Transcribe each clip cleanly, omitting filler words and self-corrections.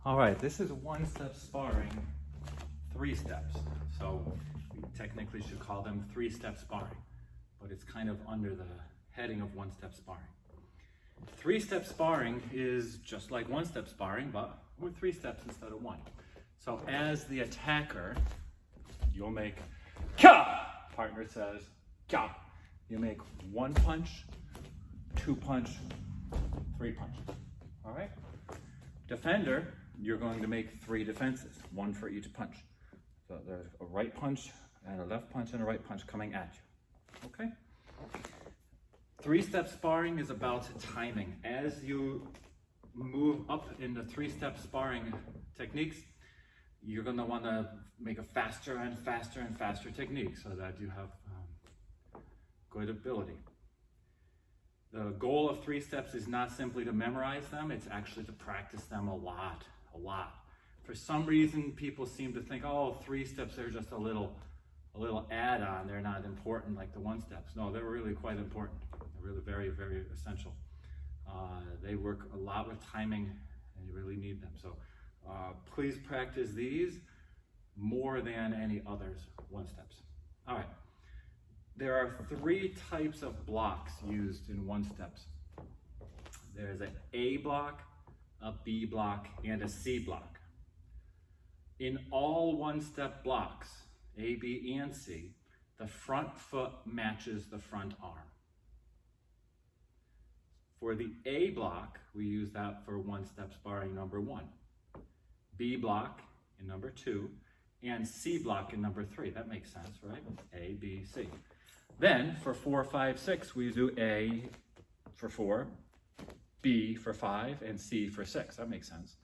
All right, this is one-step sparring, 3 steps. So we technically should call them 3-step sparring, but it's kind of under the heading of one-step sparring. 3-step sparring is just like one-step sparring, but with 3 steps instead of 1. So as the attacker, you'll make ka. Partner says ka. You make 1 punch, 2 punch, 3 punch. All right? Defender, you're going to make 3 defenses, 1 for each punch. So there's a right punch and a left punch and a right punch coming at you. Okay? 3-step sparring is about timing. As you move up in the 3-step sparring techniques, you're going to want to make a faster and faster and faster technique so that you have good ability. The goal of 3 steps is not simply to memorize them, it's actually to practice them a lot. For some reason, people seem to think, oh, 3 steps are just a little add-on, they're not important like the 1 steps. No, they're really quite important. They're really very, very essential. They work a lot with timing and you really need them. So please practice these more than any others 1 steps. All right. There are 3 types of blocks used in 1 steps. There's an A block, a B block, and a C block. In all 1-step blocks, A, B, and C, the front foot matches the front arm. For the A block, we use that for 1-step sparring number 1. B block in number 2, and C block in number 3. That makes sense, right? A, B, C. Then for 4, 5, 6, we do A for 4, B for 5, and C for 6. That makes sense.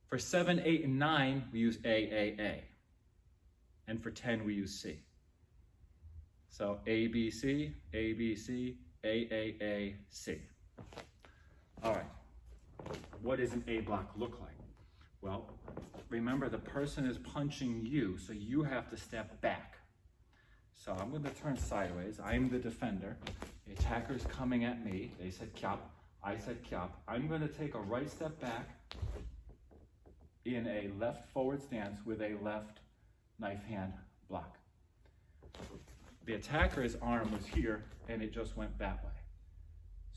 For 7, 8, and 9, we use A. And for 10, we use C. So A, B, C, A, B, C, A, C. All right. What does an A block look like? Well, remember the person is punching you, so you have to step back. So I'm going to turn sideways. I'm the defender. The attacker's coming at me. They said kyap. I said kyap. I'm going to take a right step back in a left forward stance with a left knife hand block. The attacker's arm was here and it just went that way.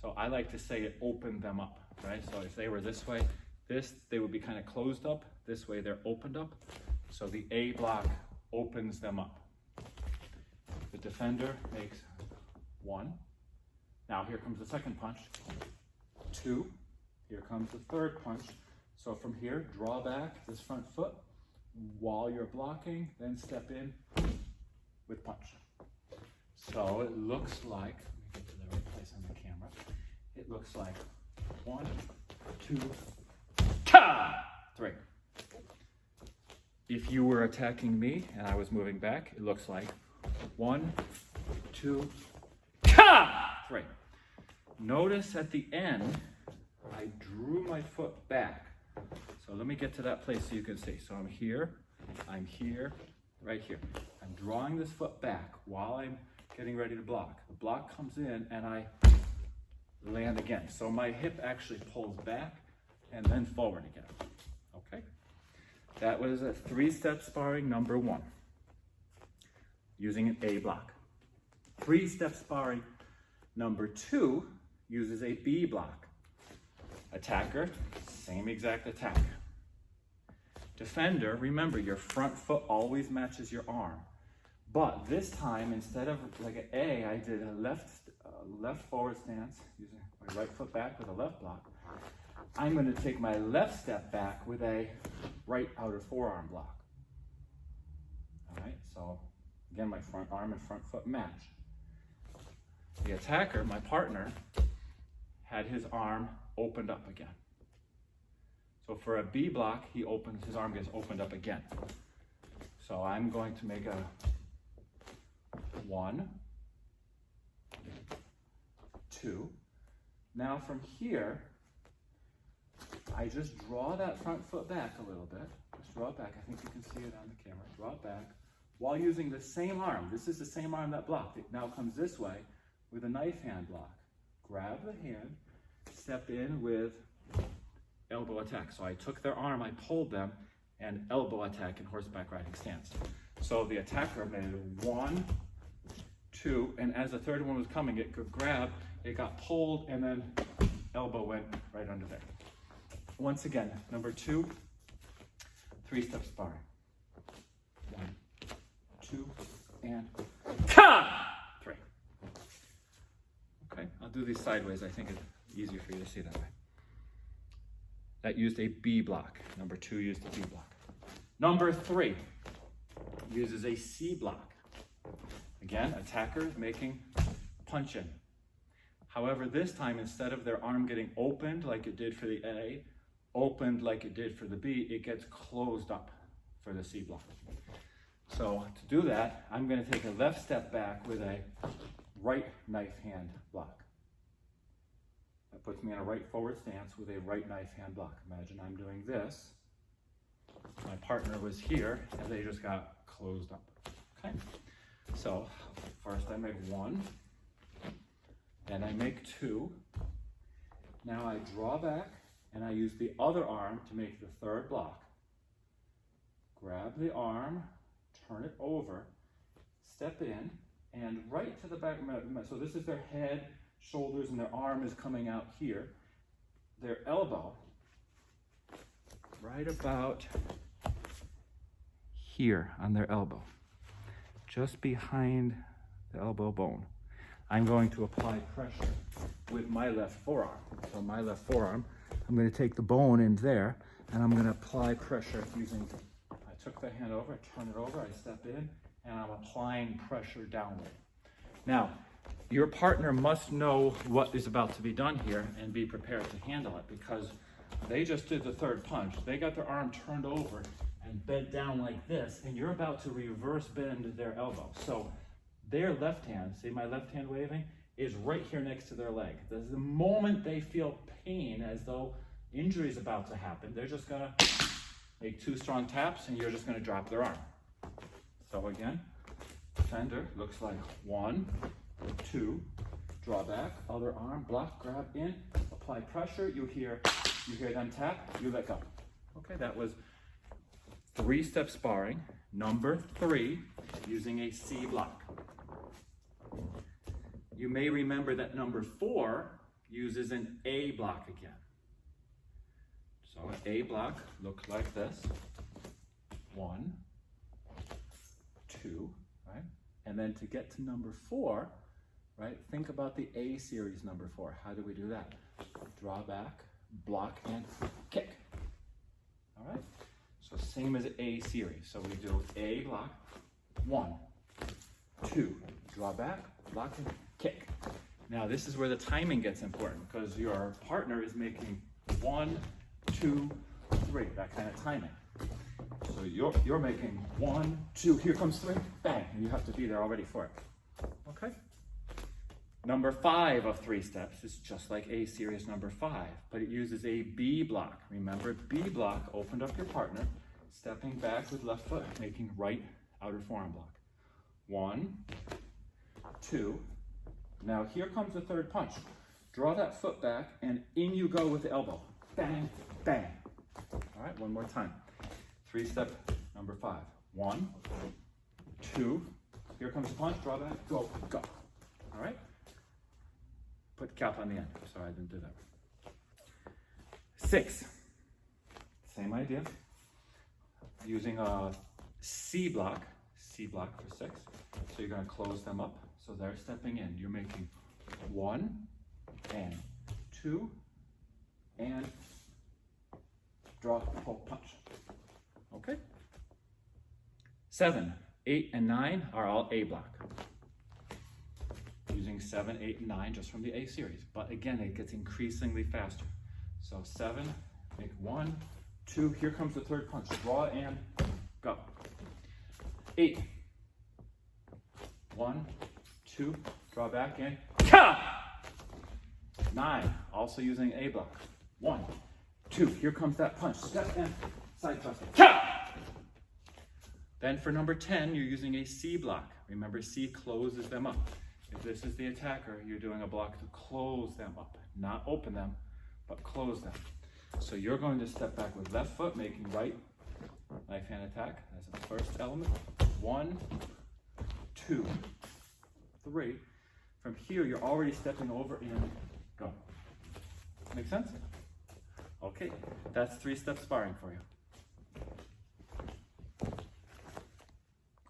So I like to say it opened them up, right? So if they were this way, they would be kind of closed up. This way they're opened up. So the A block opens them up. The defender makes 1. Now here comes the second punch. 2. Here comes the third punch. So from here, draw back this front foot while you're blocking, then step in with punch. So it looks like, let me get to the right place on the camera. It looks like 1, 2, 3. If you were attacking me and I was moving back, it looks like 1, 2, 3. Notice at the end, I drew my foot back. So let me get to that place so you can see. So I'm here, right here. I'm drawing this foot back while I'm getting ready to block. The block comes in and I land again. So my hip actually pulls back and then forward again. Okay? That was a 3-step sparring number 1. Using an A block. 3-step sparring number 2 uses a B block. Attacker, same exact attack. Defender, remember your front foot always matches your arm. But this time, instead of like an A, I did a left forward stance, using my right foot back with a left block. I'm going to take my left step back with a right outer forearm block. All right, so again, my front arm and front foot match. The attacker, my partner, had his arm opened up again. So for a B block, his arm gets opened up again. So I'm going to make a 1, 2. Now from here, I just draw that front foot back a little bit. Just draw it back. I think you can see it on the camera. Draw it back while using the same arm. This is the same arm that blocked. It now comes this way with a knife hand block. Grab the hand, step in with elbow attack. So I took their arm, I pulled them, and elbow attack in horseback riding stance. So the attacker made 1, 2, and as the third one was coming, it could grab, it got pulled, and then elbow went right under there. Once again, number 2, 3-step sparring. 1, 2, and 3. Okay, I'll do these sideways. I think it's easier for you to see that way. That used a B block. Number 2 used a B block. Number 3 uses a C block. Again, attacker making punch in. However, this time, instead of their arm getting opened like it did for the A, opened like it did for the B, it gets closed up for the C block. So to do that, I'm going to take a left step back with a right knife hand block. That puts me in a right forward stance with a right knife hand block. Imagine I'm doing this. My partner was here, and they just got closed up. Okay? So first I make 1, then I make 2. Now I draw back, and I use the other arm to make the third block. Grab the arm, turn it over, step in, and right to the back. So this is their head, shoulders, and their arm is coming out here. Their elbow, right about here on their elbow, just behind the elbow bone. I'm going to apply pressure with my left forearm. So my left forearm, I'm going to take the bone in there, and I'm going to apply pressure using, I took the hand over, I turn it over, I step in, and I'm applying pressure downward. Now, your partner must know what is about to be done here and be prepared to handle it, because they just did the third punch. They got their arm turned over and bent down like this, and you're about to reverse bend their elbow. So their left hand, see my left hand waving, is right here next to their leg. The moment they feel pain, as though injury is about to happen, they're just gonna make 2 strong taps, and you're just gonna drop their arm. So again, defender looks like 1, 2, draw back, other arm, block, grab in, apply pressure, you hear them tap, you let go. Okay, that was 3-step sparring. Number 3, using a C block. You may remember that number 4 uses an A block again. So an A block looks like this. 1, 2, right? And then to get to number 4, right, think about the A series number 4. How do we do that? Draw back, block, and kick. All right? So same as A series. So we do A block, 1, 2, draw back, block, and kick. Now this is where the timing gets important, because your partner is making 1, 2, 3, that kind of timing. So you're making 1, 2, here comes 3, bang, and you have to be there already for it. Okay? Number 5 of 3 steps is just like A series number 5, but it uses a B block. Remember, B block opened up your partner, stepping back with left foot, making right outer forearm block. 1, 2. Now here comes the third punch. Draw that foot back, and in you go with the elbow. Bang, bang. All right, one more time. 3-step number 5. 1, 2. Here comes the punch. Draw back. Go, go. All right. Put the cap on the end. Sorry, I didn't do that. 6. Same idea. Using a C block for 6. So you're going to close them up. So they're stepping in. You're making 1 and 2 and draw, pull, punch. Okay? 7, 8, and 9 are all A block. Using 7, 8, and 9 just from the A series. But again, it gets increasingly faster. So 7, make 1, 2, here comes the third punch. Draw and go. 8, 1, 2, draw back and ka! 9, also using A block. 1, 2, here comes that punch. Step and side thrust. Ka! Then for number 10, you're using a C block. Remember, C closes them up. If this is the attacker, you're doing a block to close them up. Not open them, but close them. So you're going to step back with left foot, making right knife hand attack. That's the first element. 1, 2, 3. From here, you're already stepping over and go. Make sense? Okay, that's 3-step sparring for you.